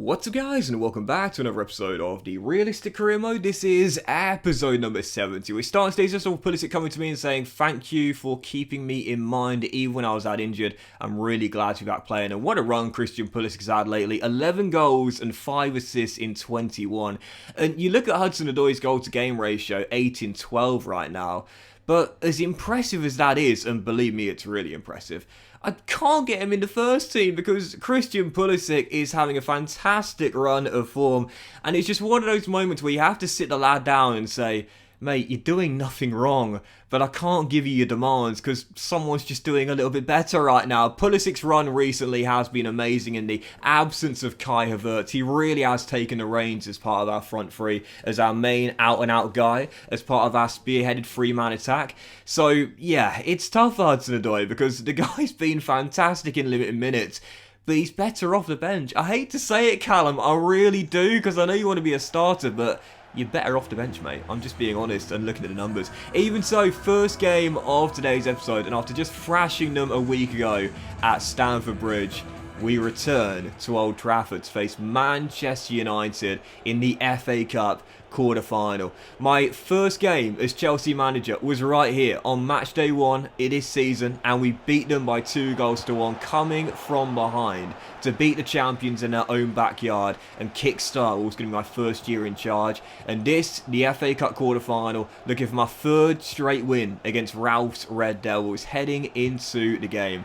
What's up guys, and welcome back to another episode of the Realistic Career Mode. This is episode number 70. We're starting today's episode with Pulisic coming to me and saying thank you for keeping me in mind even when I was that injured. I'm really glad to be back playing, and what a run Christian Pulisic has had lately. 11 goals and 5 assists in 21. And you look at Hudson-Odoi's goal to game ratio, 8-12 right now. But as impressive as that is, and believe me, it's really impressive, I can't get him in the first team because Christian Pulisic is having a fantastic run of form, and it's just one of those moments where you have to sit the lad down and say, mate, you're doing nothing wrong, but I can't give you your demands because someone's just doing a little bit better right now. Pulisic's run recently has been amazing in the absence of Kai Havertz. He really has taken the reins as part of our front three, as our main out-and-out guy, as part of our spearheaded three-man attack. So, yeah, it's tough for Hudson-Odoi because the guy's been fantastic in limited minutes, but he's better off the bench. I hate to say it, Callum, I really do, because I know you want to be a starter, but you're better off the bench, mate. I'm just being honest and looking at the numbers. Even so, first game of today's episode, and after just thrashing them a week ago at Stamford Bridge, we return to Old Trafford to face Manchester United in the FA Cup quarter-final. My first game as Chelsea manager was right here on match day 1 in this season, and we beat them by 2-1 coming from behind to beat the champions in their own backyard and kickstart what was going to be my first year in charge. And this, the FA Cup quarter-final, looking for my third straight win against Ralph's Red Devils heading into the game.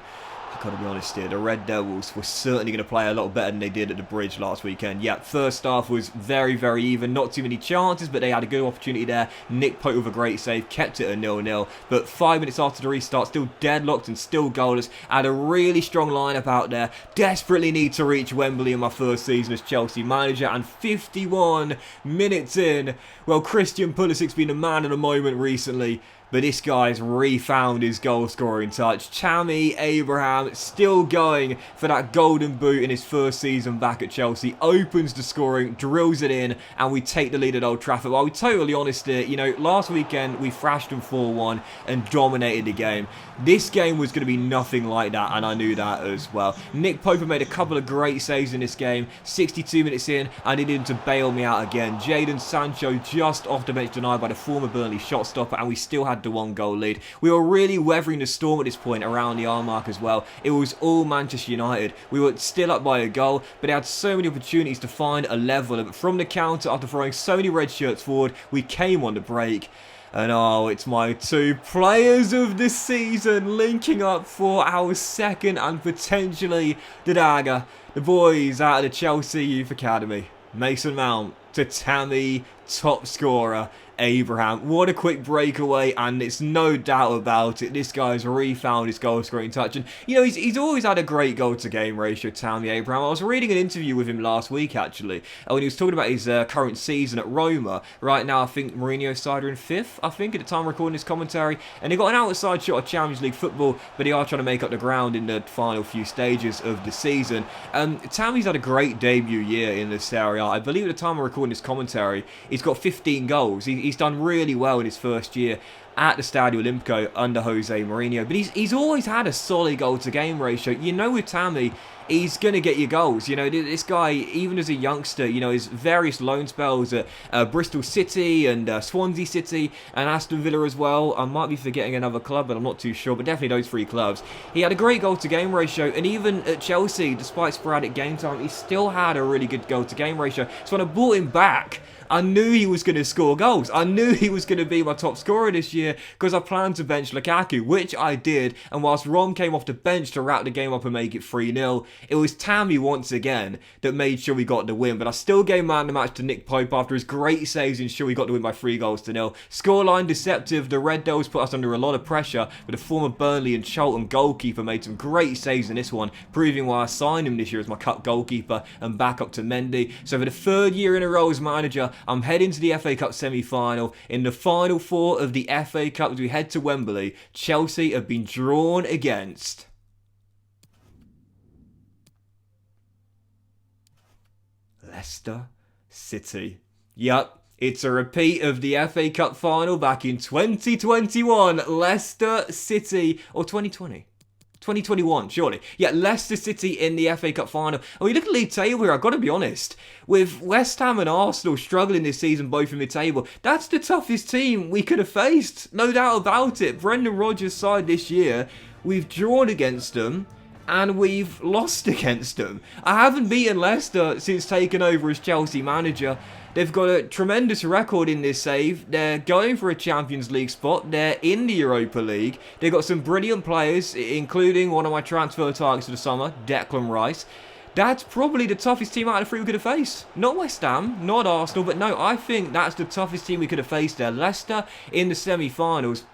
I've got to be honest here, the Red Devils were certainly going to play a lot better than they did at the Bridge last weekend. Yeah, first half was very, very even. Not too many chances, but they had a good opportunity there. Nick Pope with a great save, kept it at 0-0. But 5 minutes after the restart, still deadlocked and still goalless. Had a really strong lineup out there. Desperately need to reach Wembley in my first season as Chelsea manager. And 51 minutes in, well, Christian Pulisic's been a man of the moment recently, but this guy's refound his goal-scoring touch. Tammy Abraham still going for that golden boot in his first season back at Chelsea. Opens the scoring, drills it in, and we take the lead at Old Trafford. Well, I'll be totally honest here, you know, last weekend we thrashed them 4-1 and dominated the game. This game was going to be nothing like that, and I knew that as well. Nick Pope made a couple of great saves in this game. 62 minutes in, and he needed to bail me out again. Jadon Sancho just off the bench, denied by the former Burnley shot stopper, and we still had the 1-goal lead. We were really weathering the storm at this point around the hour mark as well. It was all Manchester United. We were still up by a goal, but they had so many opportunities to find a level. But from the counter, after throwing so many red shirts forward, we came on the break. And oh, it's my two players of the season linking up for our second and potentially the dagger. The boys out of the Chelsea Youth Academy. Mason Mount to Tammy, top scorer Abraham. What a quick breakaway, and it's no doubt about it, this guy's refound his goal scoring touch. And you know, he's always had a great goal to game ratio, Tammy Abraham. I was reading an interview with him last week actually, when he was talking about his current season at Roma. Right now I think Mourinho's side are in 5th, I think, at the time of recording this commentary, and they got an outside shot of Champions League football, but they are trying to make up the ground in the final few stages of the season. Tammy's had a great debut year in the Serie A. I believe at the time of recording this commentary he's got 15 goals. He's done really well in his first year at the Stadio Olimpico under Jose Mourinho, but he's always had a solid goal to game ratio. You know, with Tammy, he's going to get you goals. You know, this guy, even as a youngster, you know, his various loan spells at Bristol City and Swansea City and Aston Villa as well. I might be forgetting another club, but I'm not too sure, but definitely those 3 clubs. He had a great goal to game ratio, and even at Chelsea, despite sporadic game time, he still had a really good goal to game ratio. So when I brought him back, I knew he was going to score goals. I knew he was going to be my top scorer this year because I planned to bench Lukaku, which I did. And whilst Rom came off the bench to wrap the game up and make it 3-0, it was Tammy once again that made sure we got the win. But I still gave man of the match to Nick Pope after his great saves, ensuring we got the win by 3-0. Scoreline deceptive. The Red Devils put us under a lot of pressure, but the former Burnley and Charlton goalkeeper made some great saves in this one, proving why I signed him this year as my cup goalkeeper and backup to Mendy. So for the 3rd year in a row as manager, I'm heading to the FA Cup semi-final. In the final 4 of the FA Cup as we head to Wembley, Chelsea have been drawn against Leicester City. Yup, it's a repeat of the FA Cup final back in 2021. Leicester City, or 2020. 2021, surely. Yeah, Leicester City in the FA Cup final. And we look at the league table here, I've got to be honest. With West Ham and Arsenal struggling this season, both in the table, that's the toughest team we could have faced. No doubt about it. Brendan Rodgers' side this year, we've drawn against them and we've lost against them. I haven't beaten Leicester since taking over as Chelsea manager. They've got a tremendous record in this save. They're going for a Champions League spot. They're in the Europa League. They've got some brilliant players, including one of my transfer targets of the summer, Declan Rice. That's probably the toughest team out of the three we could have faced. Not West Ham, not Arsenal, but no, I think that's the toughest team we could have faced there. Leicester in the semi-finals.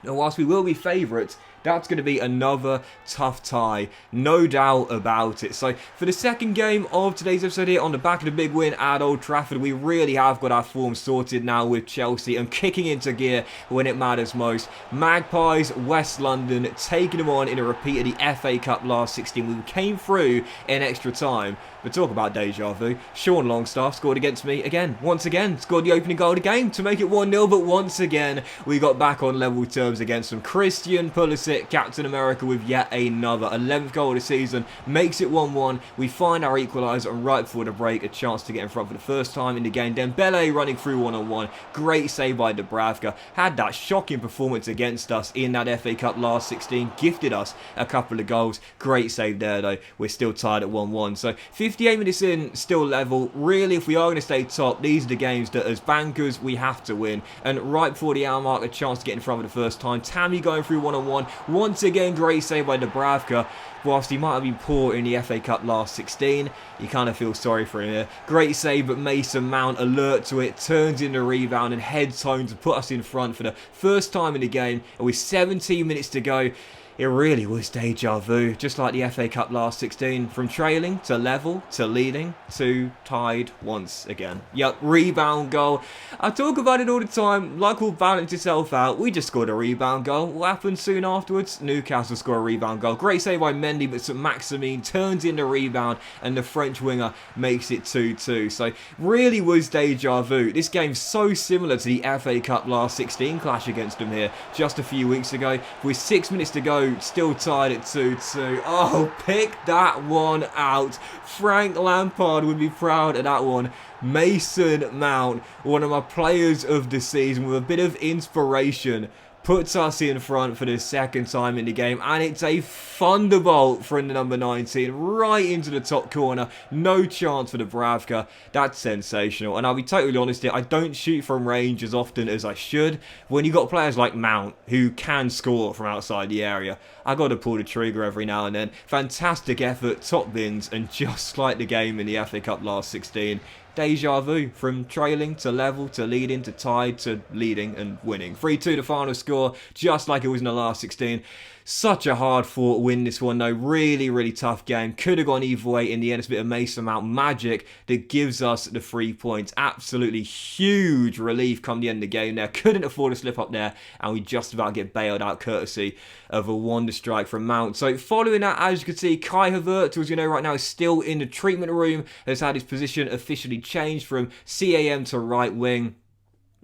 And whilst we will be favourites, that's going to be another tough tie, no doubt about it. So for the second game of today's episode here, on the back of the big win at Old Trafford, we really have got our form sorted now with Chelsea and kicking into gear when it matters most. Magpies, West London, taking them on in a repeat of the FA Cup last 16. We came through in extra time. But talk about deja vu. Sean Longstaff scored against me again. Once again, scored the opening goal of the game to make it 1-0. But once again, we got back on level terms against them. Christian Pulisic, Captain America, with yet another 11th goal of the season. Makes it 1-1. We find our equaliser, and right before the break, a chance to get in front for the first time in the game. Dembele running through one-on-one. Great save by Dubravka. Had that shocking performance against us in that FA Cup last 16. Gifted us a couple of goals. Great save there, though. We're still tied at 1-1. So 58 minutes in, still level. Really, if we are going to stay top, these are the games that as bankers we have to win. And right before the hour mark, a chance to get in front for the first time. Tammy going through one-on-one. Once again, great save by Dubravka. Whilst he might have been poor in the FA Cup last 16, you kind of feel sorry for him here. Great save, but Mason Mount alert to it, turns in the rebound and heads home to put us in front for the first time in the game. And with 17 minutes to go, it really was deja vu, just like the FA Cup last 16. From trailing, to level, to leading, to tied once again. Yep, rebound goal. I talk about it all the time, like will balance itself out. We just scored a rebound goal. What happened soon afterwards? Newcastle score a rebound goal. Great save by Mendy, but St. Maximin turns in the rebound, and the French winger makes it 2-2. So, really was deja vu. This game's so similar to the FA Cup last 16 clash against them here, just a few weeks ago. With 6 minutes to go, still tied at 2-2. Oh, pick that one out. Frank Lampard would be proud of that one. Mason Mount, one of my players of the season, with a bit of inspiration, puts us in front for the second time in the game, and it's a thunderbolt from the number 19 right into the top corner. No chance for Dubravka. That's sensational. And I'll be totally honest here, I don't shoot from range as often as I should. When you've got players like Mount who can score from outside the area, I got to pull the trigger every now and then. Fantastic effort, top bins, and just like the game in the FA Cup last 16, deja vu, from trailing to level to leading to tied to leading and winning. 3-2 the final score, just like it was in the last 16. Such a hard fought win this one though. Really, really tough game. Could have gone either way. In the end, it's a bit of Mason Mount magic that gives us the 3 points. Absolutely huge relief come the end of the game there. Couldn't afford to slip up there, and we just about get bailed out courtesy of a wonder strike from Mount. So following that, as you can see, Kai Havertz, as you know right now, is still in the treatment room. Has had his position officially changed from CAM to right wing.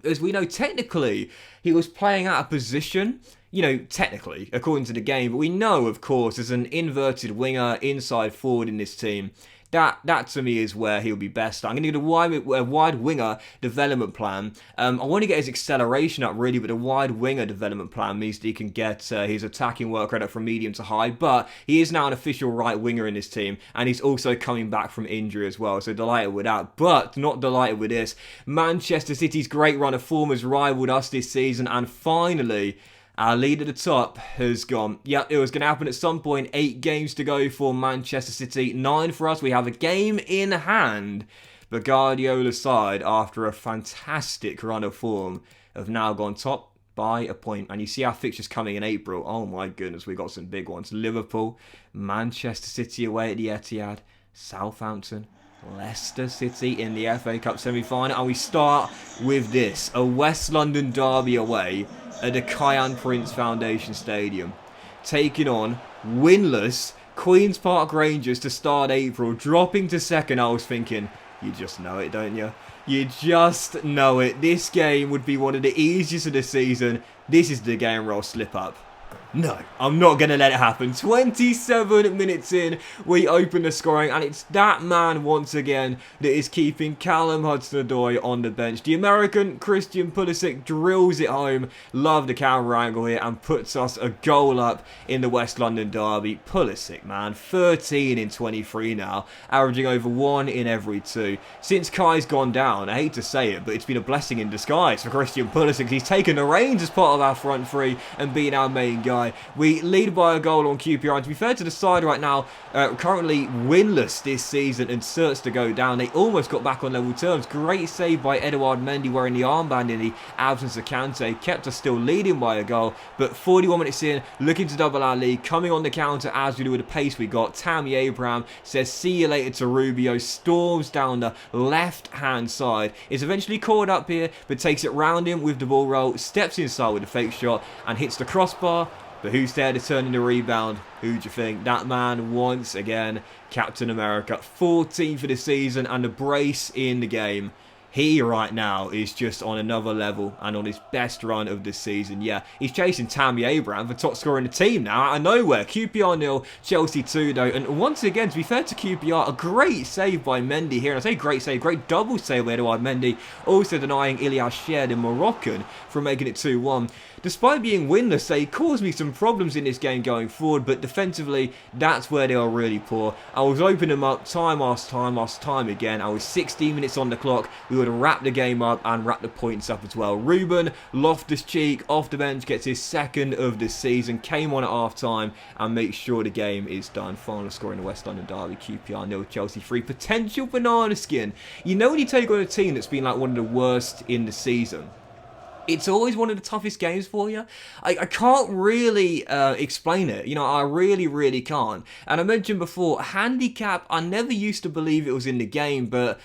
As we know, technically, he was playing out of position. You know, technically, according to the game. But we know, of course, as an inverted winger, inside forward in this team, that to me is where he'll be best. I'm going to get a wide winger development plan. I want to get his acceleration up, really, but a wide winger development plan means that he can get his attacking work rate up from medium to high. But he is now an official right winger in this team, and he's also coming back from injury as well. So delighted with that, but not delighted with this. Manchester City's great run of form has rivaled us this season, and finally, our lead at the top has gone. Yep, it was going to happen at some point. 8 games to go for Manchester City. 9 for us. We have a game in hand. But Guardiola's side, after a fantastic run of form, have now gone top by a point. And you see our fixtures coming in April. Oh my goodness, we got some big ones. Liverpool, Manchester City away at the Etihad, Southampton, Leicester City in the FA Cup semi-final. And we start with this. A West London derby away at the Kiyan Prince Foundation Stadium, taking on winless Queen's Park Rangers to start April, dropping to second. I was thinking, you just know it, don't you? You just know it. This game would be one of the easiest of the season. This is the game where I'll slip up. No, I'm not going to let it happen. 27 minutes in, we open the scoring, and it's that man once again that is keeping Callum Hudson-Odoi on the bench. The American Christian Pulisic drills it home. Love the camera angle here, and puts us a goal up in the West London derby. Pulisic, man, 13 in 23 now, averaging over 1 in every 2. Since Kai's gone down, I hate to say it, but it's been a blessing in disguise for Christian Pulisic. He's taken the reins as part of our front three and being our main guy. We lead by a goal on QPR, and to be fair to the side right now, currently winless this season and certs to go down. They almost got back on level terms. Great save by Edouard Mendy wearing the armband in the absence of Kante. Kept us still leading by a goal, but 41 minutes in, looking to double our lead, coming on the counter as we do with the pace we got. Tammy Abraham says see you later to Rubio, storms down the left hand side, is eventually caught up here, but takes it round him with the ball roll, steps inside with a fake shot and hits the crossbar. But who's there to turn in the rebound? Who do you think? That man once again, Captain America, 14 for the season and a brace in the game. He right now is just on another level and on his best run of the season. Yeah, he's chasing Tammy Abraham for top scorer in the team now out of nowhere. QPR 0, Chelsea 2 though. And once again, to be fair to QPR, a great save by Mendy here. And I say great save, great double save by Edouard Mendy. Also denying Ilyas Sher, the Moroccan, from making it 2-1. Despite being winless, they caused me some problems in this game going forward, but defensively, that's where they are really poor. I was opening them up time after time again. I was 16 minutes on the clock. We would have wrapped the game up and wrapped the points up as well. Ruben Loftus-Cheek off the bench gets his second of the season, came on at half time and makes sure the game is done. Final score in the West London derby, QPR 0, Chelsea 3. Potential banana skin. You know when you take on a team that's been like one of the worst in the season, it's always one of the toughest games for you. I can't really explain it. You know, I really can't. And I mentioned before, handicap, I never used to believe it was in the game, but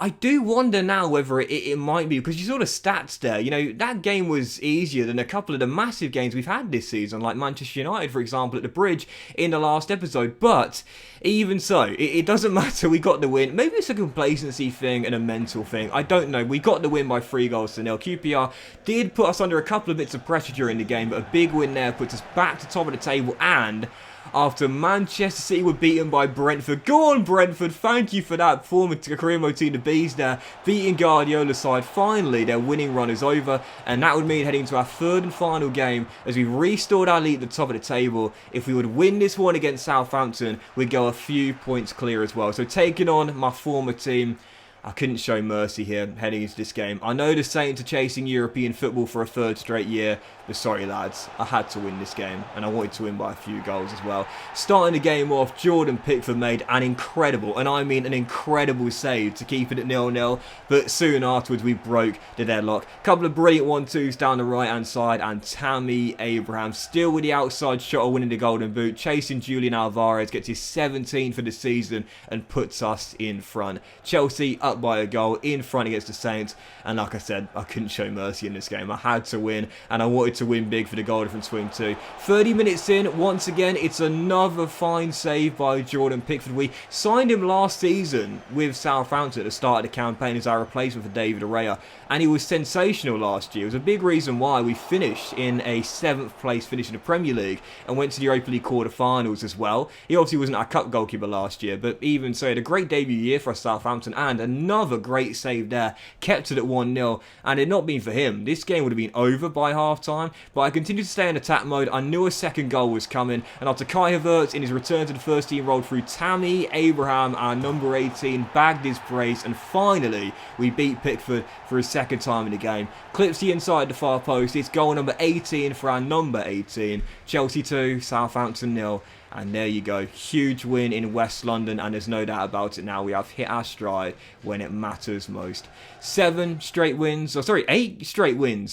I do wonder now whether it might be, because you saw the stats there. You know, that game was easier than a couple of the massive games we've had this season, like Manchester United, for example, at the Bridge in the last episode. But even so, it doesn't matter. We got the win. Maybe it's a complacency thing and a mental thing. I don't know. We got the win by 3-0. QPR did put us under a couple of bits of pressure during the game, but a big win there puts us back to top of the table. And after Manchester City were beaten by Brentford. Go on, Brentford. Thank you for that performance. Career mode team, the Bees there, beating Guardiola's side. Finally, their winning run is over, and that would mean heading to our third and final game as we restored our lead at the top of the table. If we would win this one against Southampton, we'd go a few points clear as well. So taking on my former team, I couldn't show mercy here heading into this game. I know the Saints are chasing European football for a third straight year, but sorry lads, I had to win this game, and I wanted to win by a few goals as well. Starting the game off, Jordan Pickford made an incredible, and I mean an incredible save to keep it at 0-0, but soon afterwards we broke the deadlock. Couple of brilliant 1-2s down the right hand side, and Tammy Abraham still with the outside shot of winning the golden boot, chasing Julian Alvarez, gets his 17th for the season and puts us in front. Chelsea up by a goal in front against the Saints, and like I said, I couldn't show mercy in this game. I had to win, and I wanted to win big for the goal difference swing too. 30 minutes in, once again, it's another fine save by Jordan Pickford. We signed him last season with Southampton at the start of the campaign as our replacement for David Araya, and he was sensational last year. It was a big reason why we finished in a 7th place finish in the Premier League and went to the Europa League quarter-finals as well. He obviously wasn't our cup goalkeeper last year, but even so, he had a great debut year for Southampton, and another great save there, kept it at 1-0, and had it not been for him, this game would have been over by half-time. But I continued to stay in attack mode. I knew a second goal was coming, and after Kai Havertz in his return to the first team rolled through, Tammy Abraham, our number 18, bagged his brace, and finally we beat Pickford for a second time in the game. Clips the inside the far post. It's goal number 18 for our number 18. Chelsea 2, Southampton 0. And there you go, huge win in West London, and there's no doubt about it now. We have hit our stride when it matters most. 8 straight wins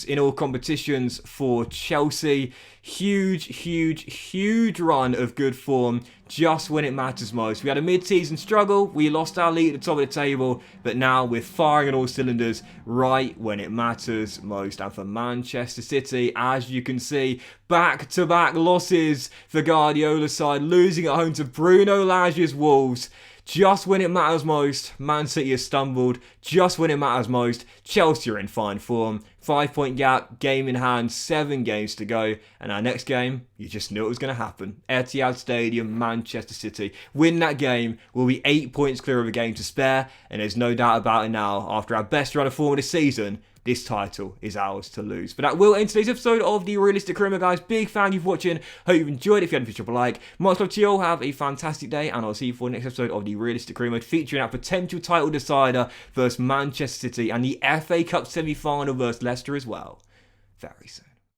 in all competitions for Chelsea. Huge run of good form just when it matters most. We had a mid-season struggle, we lost our lead at the top of the table, but now we're firing on all cylinders right when it matters most. And for Manchester City, as you can see, back-to-back losses for Guardiola's side, losing at home to Bruno Lage's Wolves. Just when it matters most, Man City has stumbled. Just when it matters most, Chelsea are in fine form. 5-point gap, game in hand, 7 games to go. And our next game, you just knew it was going to happen. Etihad Stadium, Manchester City. Win that game, we'll be 8 points clear of a game to spare. And there's no doubt about it now, after our best run of form of the season, this title is ours to lose. But that will end today's episode of the Realistic Career, guys. Big fan you for watching. Hope you've enjoyed. If you hadn't, drop a like. Much love to you all. Have a fantastic day, and I'll see you for the next episode of the Realistic Career Mode, featuring our potential title decider versus Manchester City and the FA Cup semi-final versus Leicester as well. Very soon.